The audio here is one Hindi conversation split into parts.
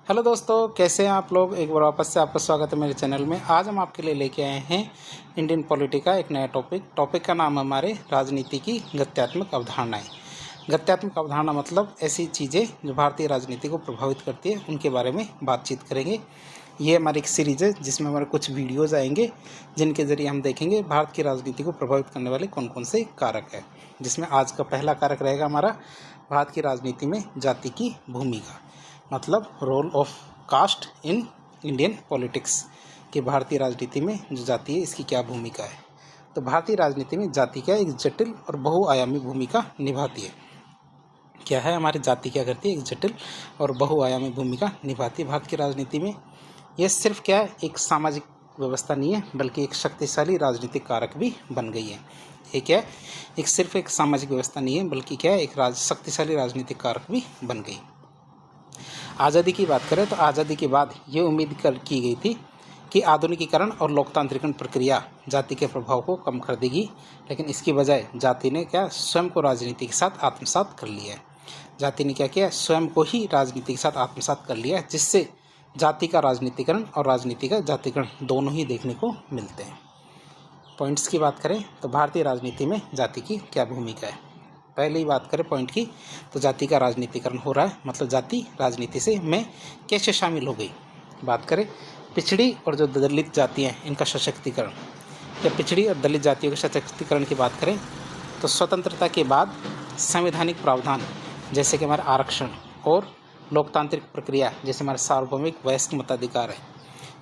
हेलो दोस्तों, कैसे हैं आप लोग। एक बार वापस से आपका स्वागत है मेरे चैनल में। आज हम आपके लिए लेके आए हैं इंडियन पॉलिटी का एक नया टॉपिक का नाम है हमारे राजनीति की गत्यात्मक अवधारणाएं। गत्यात्मक अवधारणा मतलब ऐसी चीज़ें जो भारतीय राजनीति को प्रभावित करती है, उनके बारे में बातचीत करेंगे। ये हमारी एक सीरीज़ है जिसमें हमारे कुछ वीडियोज़ आएंगे जिनके ज़रिए हम देखेंगे भारत की राजनीति को प्रभावित करने वाले कौन कौन से कारक हैं। जिसमें आज का पहला कारक रहेगा हमारा भारत की राजनीति में जाति की भूमिका, मतलब role of caste in Indian politics, कि भारतीय राजनीति में जो जाति है इसकी क्या भूमिका है। तो भारतीय राजनीति में जाति क्या एक जटिल और बहुआयामी भूमिका निभाती है। क्या है हमारी जाति, क्या करती है, एक जटिल और बहुआयामी भूमिका निभाती है भारत की राजनीति में। यह सिर्फ क्या है एक सामाजिक व्यवस्था नहीं है, बल्कि एक शक्तिशाली राजनीतिक कारक भी बन गई है। ये क्या है, एक सिर्फ एक सामाजिक व्यवस्था नहीं है, बल्कि क्या है एक शक्तिशाली राजनीतिक कारक भी बन गई। आज़ादी की बात करें तो आज़ादी के बाद ये उम्मीद की गई थी कि आधुनिकीकरण और लोकतांत्रिकरण प्रक्रिया जाति के प्रभाव को कम कर देगी, लेकिन इसकी बजाय जाति ने क्या स्वयं को राजनीति के साथ आत्मसात कर लिया है। जाति ने क्या किया, स्वयं को ही राजनीति के साथ आत्मसात कर लिया है, जिससे जाति का राजनीतिकरण और राजनीति का जातिकरण दोनों ही देखने को मिलते हैं। पॉइंट्स की बात करें तो भारतीय राजनीति में जाति की क्या भूमिका है। पहले ही बात करें पॉइंट की, तो जाति का राजनीतिकरण हो रहा है, मतलब जाति राजनीति से में कैसे शामिल हो गई। बात करें पिछड़ी और जो दलित जातियाँ हैं इनका सशक्तिकरण, या पिछड़ी और दलित जातियों के सशक्तिकरण की बात करें तो स्वतंत्रता के बाद संवैधानिक प्रावधान जैसे कि हमारा आरक्षण और लोकतांत्रिक प्रक्रिया जैसे हमारे सार्वभौमिक वयस्क मताधिकार है।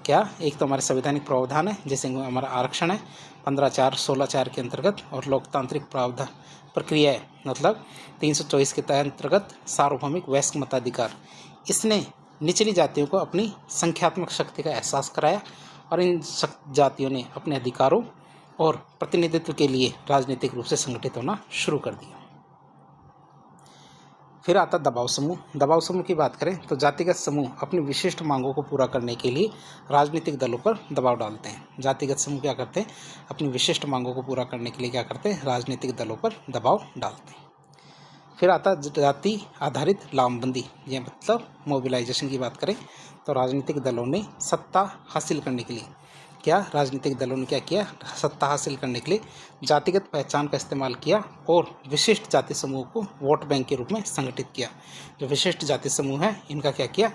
क्या एक तो हमारे संवैधानिक प्रावधान है जैसे हमारा आरक्षण है 15(4) 16(4) के अंतर्गत, और लोकतांत्रिक प्रावधान प्रक्रिया है मतलब 324 के अंतर्गत सार्वभौमिक वयस्क मताधिकार। इसने निचली जातियों को अपनी संख्यात्मक शक्ति का एहसास कराया और इन जातियों ने अपने अधिकारों और प्रतिनिधित्व के लिए राजनीतिक रूप से संगठित होना शुरू कर दिया। फिर आता दबाव समूह। दबाव समूह की बात करें तो जातिगत समूह अपनी विशिष्ट मांगों को पूरा करने के लिए राजनीतिक दलों पर दबाव डालते हैं। जातिगत समूह क्या करते हैं, अपनी विशिष्ट मांगों को पूरा करने के लिए क्या करते हैं, राजनीतिक दलों पर दबाव डालते हैं। फिर आता जाति आधारित लामबंदी, ये मतलब मोबिलाइजेशन की बात करें तो राजनीतिक दलों ने सत्ता हासिल करने के लिए राजनीतिक दलों ने क्या किया, सत्ता हासिल करने के लिए जातिगत पहचान का इस्तेमाल किया और विशिष्ट जाति समूह को वोट बैंक के रूप में संगठित किया। जो विशिष्ट जाति समूह है इनका क्या किया,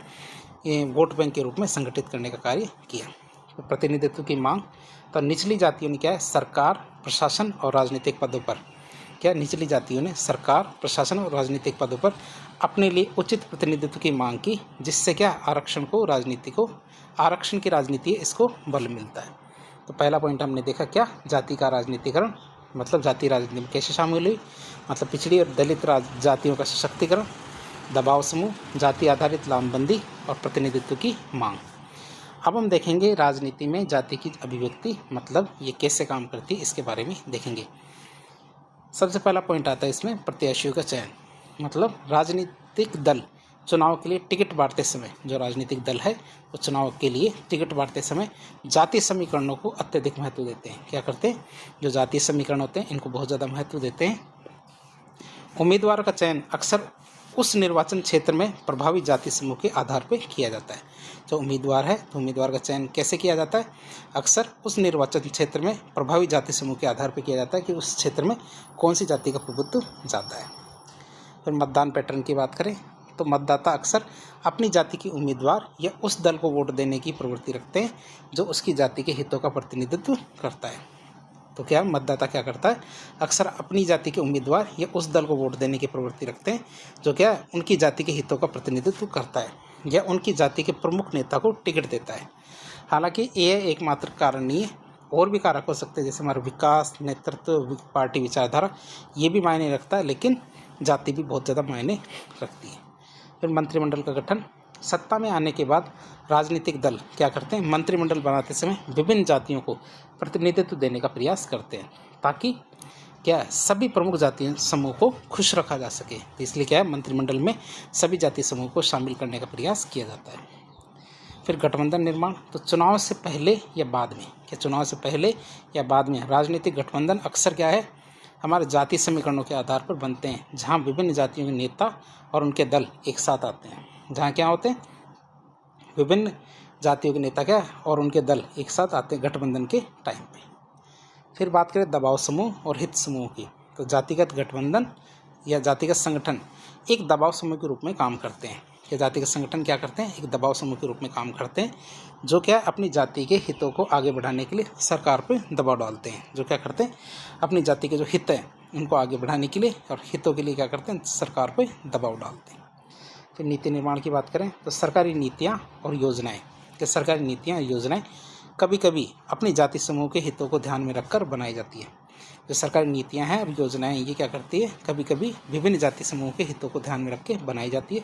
ये वोट बैंक के रूप में संगठित करने का कार्य किया। तो प्रतिनिधित्व की मांग, तो निचली जातियों ने क्या है, सरकार, प्रशासन और राजनीतिक पदों पर निचली जातियों ने सरकार, प्रशासन और राजनीतिक पदों पर अपने लिए उचित प्रतिनिधित्व की मांग की, जिससे क्या आरक्षण की राजनीति है इसको बल मिलता है। तो पहला पॉइंट हमने देखा क्या, जाति का राजनीतिकरण, मतलब जाति राजनीति में कैसे शामिल हुई, मतलब पिछड़ी और दलित जातियों का सशक्तिकरण, दबाव समूह, जाति आधारित लामबंदी और प्रतिनिधित्व की मांग। अब हम देखेंगे राजनीति में जाति की अभिव्यक्ति, मतलब ये कैसे काम करती है, इसके बारे में देखेंगे। सबसे पहला पॉइंट आता है इसमें प्रत्याशियों का चयन, मतलब राजनीतिक दल चुनाव के लिए टिकट बांटते समय, जो राजनीतिक दल है वो चुनाव के लिए टिकट बांटते समय जातीय समीकरणों को अत्यधिक महत्व देते हैं। क्या करते हैं, जो जातीय समीकरण होते हैं इनको बहुत ज़्यादा महत्व देते हैं। उम्मीदवार का चयन अक्सर उस निर्वाचन क्षेत्र में प्रभावी जाति समूह के आधार पर किया जाता है। जो उम्मीदवार है तो उम्मीदवार का चयन कैसे किया जाता है, अक्सर उस निर्वाचन क्षेत्र में प्रभावी जाति समूह के आधार पर किया जाता है कि उस क्षेत्र में कौन सी जाति का प्रभुत्व ज़्यादा है। फिर मतदान पैटर्न की बात करें तो मतदाता अक्सर अपनी जाति के उम्मीदवार या उस दल को वोट देने की प्रवृत्ति रखते हैं जो उसकी जाति के हितों का प्रतिनिधित्व करता है। तो क्या मतदाता क्या करता है, अक्सर अपनी जाति के उम्मीदवार या उस दल को वोट देने की प्रवृत्ति रखते हैं जो क्या उनकी जाति के हितों का प्रतिनिधित्व करता है या उनकी जाति के प्रमुख नेता को टिकट देता है। हालांकि यह एकमात्र कारण नहीं है, और भी कारक हो सकते हैं जैसे हमारा विकास, नेतृत्व, पार्टी विचारधारा, ये भी मायने रखता है, लेकिन जाति भी बहुत ज़्यादा मायने रखती है। फिर मंत्रिमंडल का गठन, सत्ता में आने के बाद राजनीतिक दल क्या करते हैं, मंत्रिमंडल बनाते समय विभिन्न जातियों को प्रतिनिधित्व देने का प्रयास करते हैं ताकि क्या सभी प्रमुख जातीय समूह को खुश रखा जा सके। तो इसलिए क्या है, मंत्रिमंडल में सभी जातीय समूह को शामिल करने का प्रयास किया जाता है। फिर गठबंधन निर्माण, तो चुनाव से पहले या बाद में, चुनाव से पहले या बाद में राजनीतिक गठबंधन अक्सर क्या है, हमारे जाति समीकरणों के आधार पर बनते हैं, जहां विभिन्न जातियों के नेता और उनके दल एक साथ आते हैं। जहां क्या होते हैं, विभिन्न जातियों के नेता क्या और उनके दल एक साथ आते हैं गठबंधन के टाइम पे। फिर बात करें दबाव समूह और हित समूह की, तो जातिगत गठबंधन या जातिगत संगठन एक दबाव समूह के रूप में काम करते हैं। कि जातिगत संगठन क्या करते हैं, एक दबाव समूह के रूप में काम करते हैं, जो क्या अपनी जाति के हितों को आगे बढ़ाने के लिए सरकार पर दबाव डालते हैं। जो क्या करते हैं, अपनी जाति के जो हित हैं उनको आगे बढ़ाने के लिए और हितों के लिए क्या करते हैं, सरकार पर दबाव डालते हैं। फिर नीति निर्माण की बात करें तो सरकारी नीतियाँ और योजनाएँ, कि सरकारी नीतियाँ और योजनाएँ कभी कभी अपनी जाति समूह के हितों को ध्यान में रखकर बनाई जाती है। जो सरकारी नीतियां हैं और योजनाएं ये क्या करती है, कभी कभी विभिन्न जाति समूह के हितों को ध्यान में रख के बनाई जाती है,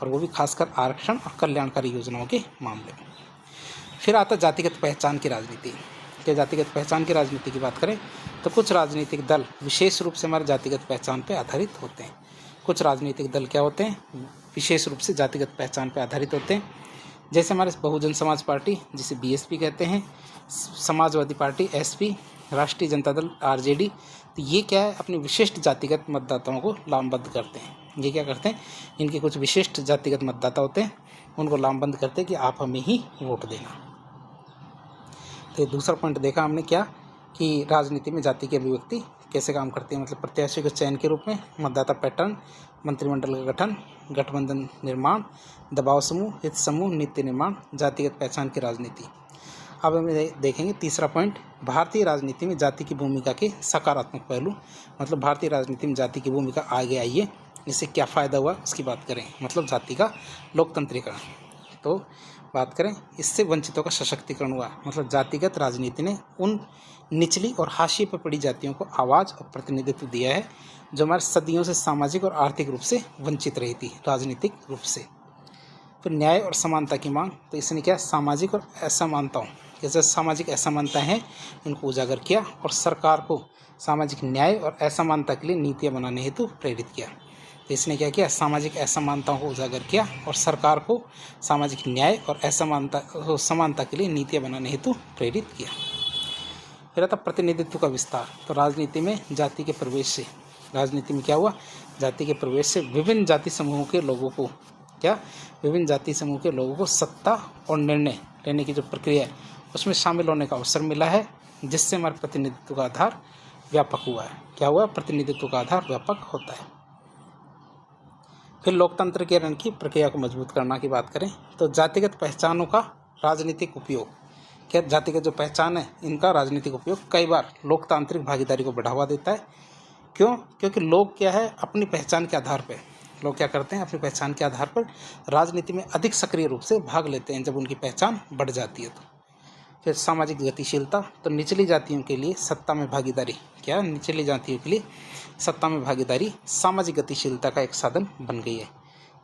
और वो भी खासकर आरक्षण और कल्याणकारी योजनाओं के मामले में। फिर आता जातिगत पहचान की राजनीति। क्या जातिगत पहचान की राजनीति की बात करें तो कुछ राजनीतिक दल विशेष रूप से हमारे जातिगत पहचान पर आधारित होते हैं। कुछ राजनीतिक दल क्या होते हैं, विशेष रूप से जातिगत पहचान पर आधारित होते हैं। जैसे हमारे बहुजन समाज पार्टी जिसे बीएसपी कहते हैं, समाजवादी पार्टी एसपी, राष्ट्रीय जनता दल आरजेडी, तो ये क्या है, अपनी विशिष्ट जातिगत मतदाताओं को लामबद्ध करते हैं। ये क्या करते हैं, इनके कुछ विशिष्ट जातिगत मतदाता होते हैं, उनको लामबंद करते हैं कि आप हमें ही वोट देना। तो दूसरा पॉइंट देखा हमने क्या, कि राजनीति में जाति की अभिव्यक्ति कैसे काम करती है, मतलब प्रत्याशी के चयन के रूप में, मतदाता पैटर्न, मंत्रिमंडल का गठन, गठबंधन निर्माण, दबाव समूह, हित समूह, नीति निर्माण, जातिगत पहचान की राजनीति। अब हम देखेंगे तीसरा पॉइंट, भारतीय राजनीति में जाति की भूमिका के सकारात्मक पहलू, मतलब भारतीय राजनीति में जाति की भूमिका आगे आई है, इससे क्या फ़ायदा हुआ उसकी बात करें, मतलब जाति का लोकतंत्रीकरण। तो बात करें इससे वंचितों का सशक्तिकरण हुआ, मतलब जातिगत राजनीति ने उन निचली और हाशिए पर पड़ी जातियों को आवाज़ और प्रतिनिधित्व दिया है जो हमारे सदियों से सामाजिक और आर्थिक रूप से वंचित रही थी, राजनीतिक रूप से। फिर न्याय और समानता की मांग, तो इसने क्या सामाजिक और असमानताओं, जैसे सामाजिक असमानता है इनको उजागर किया और सरकार को सामाजिक न्याय और असमानता के लिए नीतियाँ बनाने हेतु प्रेरित किया। तो इसने क्या किया, सामाजिक असमानताओं को उजागर किया और सरकार को सामाजिक न्याय और समानता के लिए नीतियाँ बनाने हेतु प्रेरित किया। फिर आता प्रतिनिधित्व का विस्तार, तो राजनीति में जाति के प्रवेश से, राजनीति में क्या हुआ, जाति के प्रवेश से विभिन्न जाति समूहों के लोगों को विभिन्न जाति समूह के लोगों को सत्ता और निर्णय लेने की जो प्रक्रिया है उसमें शामिल होने का अवसर मिला है, जिससे हमारे प्रतिनिधित्व का आधार व्यापक हुआ है। क्या हुआ, प्रतिनिधित्व का आधार व्यापक होता है। फिर लोकतंत्र के रण की प्रक्रिया को मजबूत करना की बात करें तो जातिगत पहचानों का राजनीतिक उपयोग, क्या जातिगत जो पहचान है इनका राजनीतिक उपयोग कई बार लोकतांत्रिक भागीदारी को बढ़ावा देता है। क्यों, क्योंकि लोग क्या है अपनी पहचान के आधार पर, लोग क्या करते हैं अपनी पहचान के आधार पर राजनीति में अधिक सक्रिय रूप से भाग लेते हैं जब उनकी पहचान बढ़ जाती है। तो फिर सामाजिक गतिशीलता, तो निचली जातियों के लिए सत्ता में भागीदारी, क्या निचली जातियों के लिए सत्ता में भागीदारी सामाजिक गतिशीलता का एक साधन बन गई है,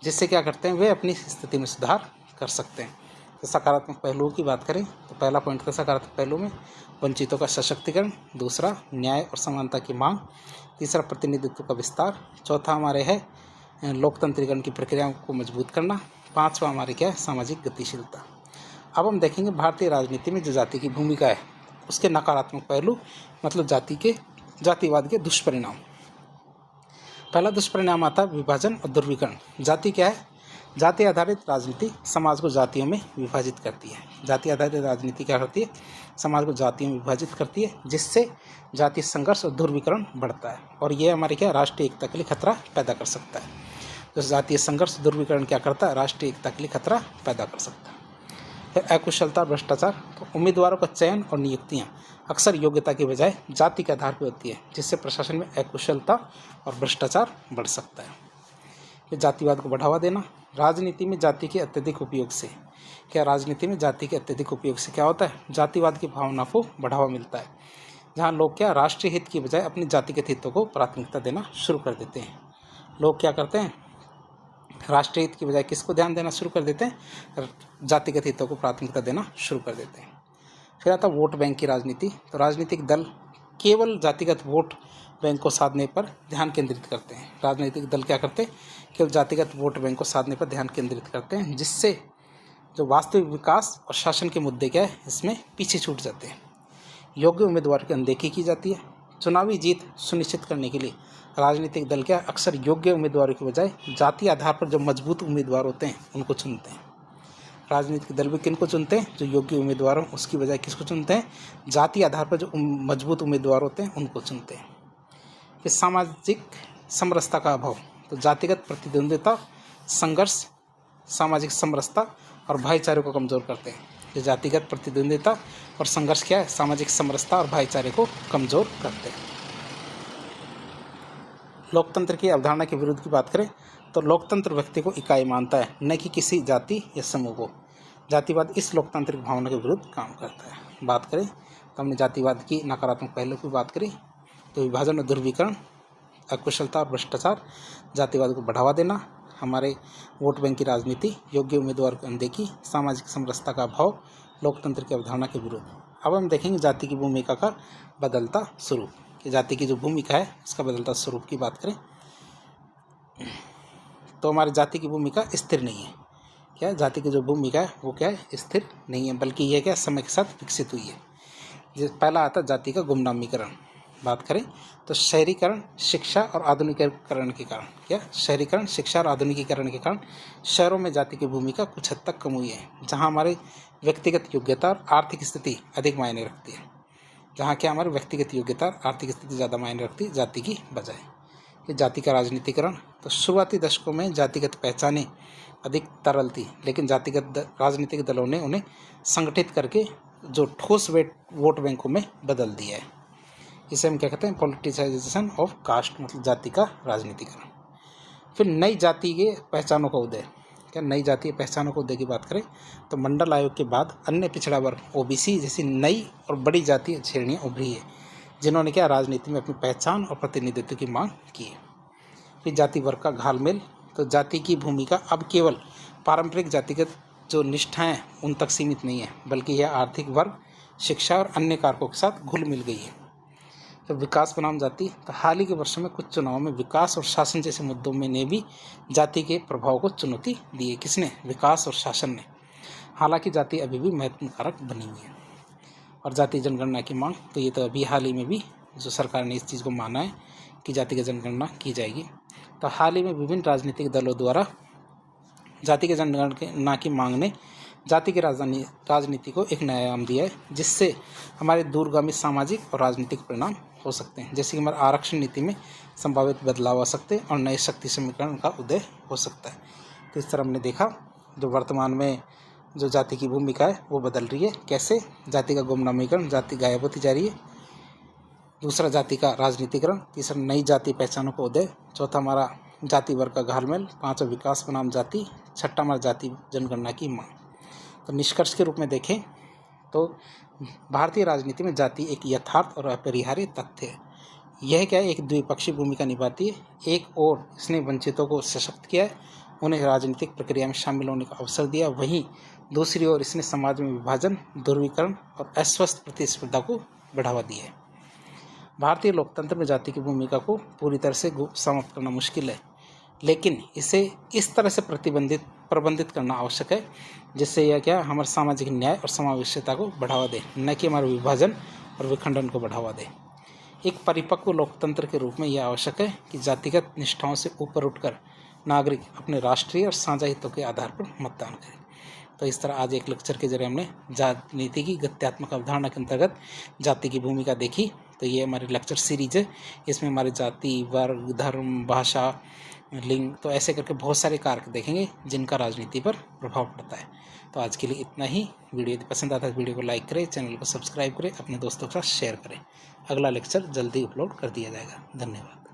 जिससे क्या करते हैं वे अपनी स्थिति में सुधार कर सकते हैं। तो सकारात्मक पहलुओं की बात करें तो पहला पॉइंट था सकारात्मक पहलू में वंचितों का सशक्तिकरण, दूसरा न्याय और समानता की मांग, तीसरा प्रतिनिधित्व का विस्तार, चौथा हमारे है लोकतंत्रीकरण की प्रक्रियाओं को मजबूत करना, पांचवा हमारे क्या है सामाजिक गतिशीलता। अब हम देखेंगे भारतीय राजनीति में जो जाति की भूमिका है उसके नकारात्मक पहलू, मतलब जातिवाद के दुष्परिणाम। पहला दुष्परिणाम आता है विभाजन और ध्रुवीकरण। जाति क्या है, जाति आधारित राजनीति समाज को जातियों में विभाजित करती है। जाति आधारित राजनीति क्या करती है, समाज को जातियों में विभाजित करती है, जिससे जातीय संघर्ष और ध्रुवीकरण बढ़ता है, और ये हमारे क्या राष्ट्रीय एकता के लिए खतरा पैदा कर सकता है। तो जातीय संघर्ष ध्रुवीकरण क्या करता है, राष्ट्रीय एकता के लिए खतरा पैदा कर सकता है। फिर अकुशलता भ्रष्टाचार, तो उम्मीदवारों का चयन और नियुक्तियां अक्सर योग्यता के बजाय जाति के आधार पर होती है, जिससे प्रशासन में अकुशलता और भ्रष्टाचार बढ़ सकता है। फिर जातिवाद को बढ़ावा देना, राजनीति में जाति के अत्यधिक उपयोग से, क्या राजनीति में जाति के अत्यधिक उपयोग से क्या होता है, जातिवाद की भावना को बढ़ावा मिलता है, जहाँ लोग क्या राष्ट्रीय हित की बजाय अपनी जातिगत हितों को प्राथमिकता देना शुरू कर देते हैं। लोग क्या करते हैं, राष्ट्रीय हित की बजाय किसको ध्यान देना शुरू कर देते हैं, जातिगत हितों को प्राथमिकता देना शुरू कर देते हैं। फिर आता वोट बैंक की राजनीति, तो राजनीतिक दल केवल जातिगत वोट बैंक को साधने पर ध्यान केंद्रित करते हैं। राजनीतिक दल क्या करते हैं, केवल जातिगत वोट बैंक को साधने पर ध्यान केंद्रित करते हैं, जिससे जो वास्तविक विकास और शासन के मुद्दे क्या है इसमें पीछे छूट जाते हैं। योग्य उम्मीदवार की अनदेखी की जाती है। चुनावी जीत सुनिश्चित करने के लिए राजनीतिक दल क्या अक्सर योग्य उम्मीदवारों के बजाय जाति आधार पर जो मजबूत उम्मीदवार होते हैं उनको चुनते हैं। राजनीतिक दल भी किनको चुनते हैं? जो योग्य उम्मीदवार हों उसकी बजाय किसको चुनते हैं? जाति आधार पर जो मजबूत उम्मीदवार होते हैं उनको चुनते हैं। फिर सामाजिक समरसता का अभाव, तो जातिगत प्रतिद्वंद्विता, संघर्ष, सामाजिक समरसता और भाईचारे को कमज़ोर करते हैं। ये जातिगत प्रतिद्वंद्विता और संघर्ष क्या है? सामाजिक समरसता और भाईचारे को कमज़ोर करते हैं। लोकतंत्र की अवधारणा के विरुद्ध की बात करें तो लोकतंत्र व्यक्ति को इकाई मानता है, न कि किसी जाति या समूह को। जातिवाद इस लोकतांत्रिक भावना के विरुद्ध काम करता है। बात करें तो हमने जातिवाद की नकारात्मक पहलू की बात करी, तो विभाजन और ध्रुवीकरण, अकुशलता और भ्रष्टाचार, जातिवाद को बढ़ावा देना, हमारे वोट बैंक की राजनीति, योग्य उम्मीदवार की अनदेखी, सामाजिक समरसता का अभाव, लोकतंत्र की अवधारणा के विरुद्ध। अब हम देखेंगे जाति की भूमिका का बदलता स्वरूप, कि जाति की जो भूमिका है उसका बदलता स्वरूप की बात करें तो हमारी जाति की भूमिका स्थिर नहीं है। क्या जाति की जो भूमिका है वो क्या है? स्थिर नहीं है, बल्कि यह क्या समय के साथ विकसित हुई है। जो पहला आता है जाति का गुमनामीकरण। बात करें तो शहरीकरण, शिक्षा और आधुनिकीकरण के कारण, क्या शहरीकरण, शिक्षा और आधुनिकीकरण के कारण शहरों में जाति की भूमिका कुछ हद तक कम हुई है। जहाँ हमारे व्यक्तिगत योग्यता और आर्थिक स्थिति अधिक मायने रखती है, जहाँ क्या हमारी व्यक्तिगत योग्यता और आर्थिक स्थिति ज़्यादा मायने रखती है जाति की बजाय। कि जाति का राजनीतिकरण, तो शुरुआती दशकों में जातिगत पहचानें अधिक तरल थी, लेकिन जातिगत राजनीतिक दलों ने उन्हें संगठित करके जो ठोस वोट बैंकों में बदल दिया है। इसे हम क्या कहते हैं? पॉलिटिसाइजेशन ऑफ कास्ट, मतलब जाति का राजनीतिकरण। फिर नई जाति के पहचानों का उदय। क्या नई जातीय पहचानों को उदय की बात करें तो मंडल आयोग के बाद अन्य पिछड़ा वर्ग ओबीसी जैसी नई और बड़ी जातीय श्रेणियाँ उभरी है, जिन्होंने क्या राजनीति में अपनी पहचान और प्रतिनिधित्व की मांग की है। फिर जाति वर्ग का घालमेल, तो जाति की भूमिका अब केवल पारंपरिक जातिगत जो निष्ठाएं उन तक सीमित नहीं है, बल्कि यह आर्थिक वर्ग, शिक्षा और अन्य कारकों के साथ घुल मिल गई है। तो विकास बनाम जाति, तो हाल ही के वर्षों में कुछ चुनावों में विकास और शासन जैसे मुद्दों में ने भी जाति के प्रभाव को चुनौती दी है। किसने? विकास और शासन ने। हालांकि जाति अभी भी महत्वपूर्ण कारक बनी हुई है। और जाति जनगणना की मांग, तो ये तो अभी हाल ही में भी जो सरकार ने इस चीज़ को माना है कि जाति की जनगणना की जाएगी। तो हाल ही में विभिन्न राजनीतिक दलों द्वारा जाति के जनगणना की मांग ने जाति की राजनीति को एक नया आयाम दिया है, जिससे हमारे दूरगामी सामाजिक और राजनीतिक परिणाम हो सकते हैं। जैसे कि हमारे आरक्षण नीति में संभावित बदलाव आ सकते हैं और नए शक्ति समीकरण का उदय हो सकता है। तो इस तरह हमने देखा जो वर्तमान में जो जाति की भूमिका है वो बदल रही है। कैसे? जाति का गुमनामीकरण, जाति गायब होती जा रही है। दूसरा जाति का राजनीतिकरण, तीसरा नई जाति पहचानों को उदय, चौथा हमारा जाति वर्ग का घालमेल, पांचवा विकास बनाम जाति, छठा हमारा जाति जनगणना की मांग। तो निष्कर्ष के रूप में देखें तो भारतीय राजनीति में जाति एक यथार्थ और अपरिहार्य तथ्य है। यह क्या है? एक द्विपक्षीय भूमिका निभाती है। एक ओर इसने वंचितों को सशक्त किया है, उन्हें राजनीतिक प्रक्रिया में शामिल होने का अवसर दिया, वहीं दूसरी ओर इसने समाज में विभाजन, ध्रुवीकरण और अस्वस्थ प्रतिस्पर्धा को बढ़ावा दिया है। भारतीय लोकतंत्र में जाति की भूमिका को पूरी तरह से समाप्त करना मुश्किल है, लेकिन इसे इस तरह से प्रबंधित करना आवश्यक है जिससे यह क्या हमारे सामाजिक न्याय और समावेशिता को बढ़ावा दे, न कि हमारे विभाजन और विखंडन को बढ़ावा दे। एक परिपक्व लोकतंत्र के रूप में यह आवश्यक है कि जातिगत निष्ठाओं से ऊपर उठकर नागरिक अपने राष्ट्रीय और साझा हितों के आधार पर मतदान करें। तो इस तरह आज एक लेक्चर के जरिए हमने राजनीति की गत्यात्मक अवधारणा के अंतर्गत जाति की भूमिका देखी। तो ये हमारी लेक्चर सीरीज है, इसमें हमारे जाति, वर्ग, धर्म, भाषा, लिंग, तो ऐसे करके बहुत सारे कारक देखेंगे जिनका राजनीति पर प्रभाव पड़ता है। तो आज के लिए इतना ही। वीडियो यदि पसंद आता है वीडियो को लाइक करें, चैनल को सब्सक्राइब करें, अपने दोस्तों के साथ शेयर करें। अगला लेक्चर जल्दी अपलोड कर दिया जाएगा। धन्यवाद।